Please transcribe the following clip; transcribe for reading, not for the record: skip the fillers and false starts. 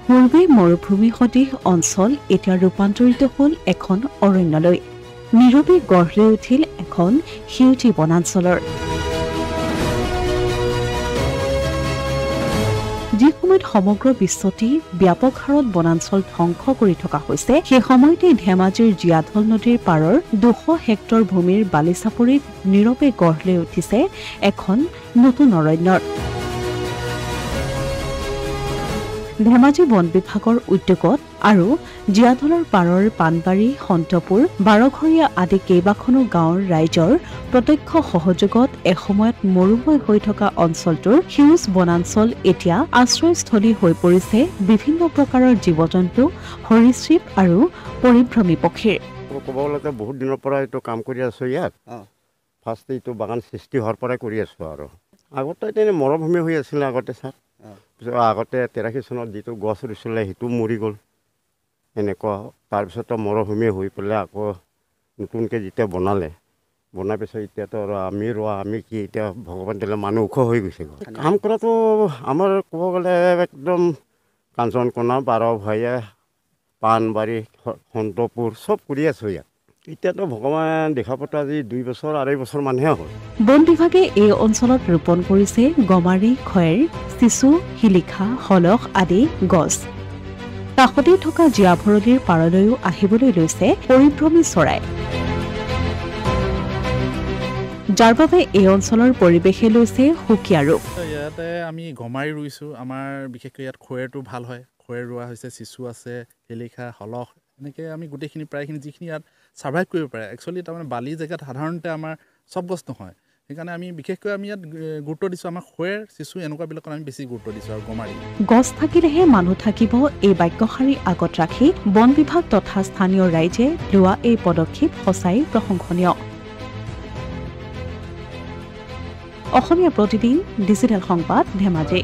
পূৰ্বে মৰুভূমি সদৃশ অঞ্চল এতিয়া ৰূপান্তৰিত হ'ল এখন অৰণ্যলৈ নীৰৱে গঢ় লৈ উঠিল এখন সেউজী বনাঞ্চলৰ যি সময়ত সমগ্ৰ বিশ্বতে ব্যাপক হাৰত বনাঞ্চল ধ্বংস কৰি থকা হৈছে সেই সময়তে ধেমাজিৰ জীয়াঢল নদীৰ পাৰৰ 200 হেক্টৰ ভূমিৰ বালিচাপৰিত নীৰৱে গঢ় লৈ উঠিছে এখন নতুন অৰণ্যৰ ধেমাজি বন বিভাগৰ উদ্যোগত আৰু জীয়াঢলৰ পাৰৰ পানবাৰী সন্তপুৰ বাৰঘৰীয়া আদি কেইবাখনো গাঁৱৰ ৰাইজৰ প্ৰত্যক্ষ সহযোগত এসময়ত মৰুভূমি হৈ থকা অঞ্চলটোৰ সেউজ বনাঞ্চল এতিয়া আশ্ৰয়স্থলী হৈ পৰিছে বিভিন্ন প্ৰকাৰৰ জীৱ-জন্তু সৰীসৃপ আৰু পৰিভ্ৰমী পক্ষীৰ ক'ব গ'লে বহুত দিনৰ পৰা এইটো কাম কৰি আছো ইয়াত ফাৰ্ষ্ট এইটো বাগান সৃষ্টি হোৱাৰ পৰাই কৰি আছো আৰু আগতে এনে মৰুভূমি হৈ আছিল আগতে ছাৰ আগতে 83 চনত যিটো গছ ৰুইছিলে সেইটো মৰি গ'ল এনেকুৱা তাৰপিছত মৰুভূমি হৈ পেলাই আকৌ নতুনকৈ যেতিয়া বনাই পিছত এতিয়াতো আৰু আমি কি এতিয়া ভগৱান দিলে মানুহ ওখ হৈ গৈছে কাম কৰাটো আমাৰ ক'ব গ'লে একদম কাঞ্চনকোনা বাৰঘৰীয়া পানবাৰী সন্তপুৰ চব কৰি আছো ইয়াত এতিয়াতো ভগৱান দেখা পতা আজি 2 বছৰ 2.5 বছৰ মানহে হ'ল বন বিভাগে এই অঞ্চলত ৰোপণ কৰিছে গমাৰি খয়েৰ চিচু শিলিখা হলখ আদি গছ কাষতে থকা জীয়াভৰলীৰ পাৰলৈও আহিবলৈ লৈছে পৰিভ্ৰমী চৰাই যাৰ বাবে এই অঞ্চলৰ পৰিৱেশে লৈছে সুকীয়া ৰূপ ইয়াতে আমি গমাৰি ৰুইছো আমাৰ বিশেষকৈ ইয়াত খয়েৰটো ভাল হয় খয়েৰ ৰোৱা হৈছে চিচু আছে শিলিখা হলখ এনেকৈ আমি গোটেইখিনি প্ৰায়খিনি যিখিনি ইয়াত সাৰ্ভাইভ কৰিব পাৰে একচুৱেলি তাৰমানে বালি জেগাত সাধাৰণতে আমাৰ সব গছ নহয় সেইকাৰণে আমি বিশেষকৈ আমি ইয়াত গুৰুত্ব দিছোঁ আমাৰ খয়েৰ চিচু এনেকুৱাবিলাকত আমি বেছি গুৰুত্ব দিছোঁ আৰু গমাৰি গছ থাকিলেহে মানুহ থাকিব এই বাক্যশাৰী আগত ৰাখি বন বিভাগ তথা স্থানীয় ৰাইজে লোৱা এই পদক্ষেপ সঁচাই প্ৰশংসনীয় অসমীয়া প্ৰতিদিন ডিজিটেল সংবাদ ধেমাজি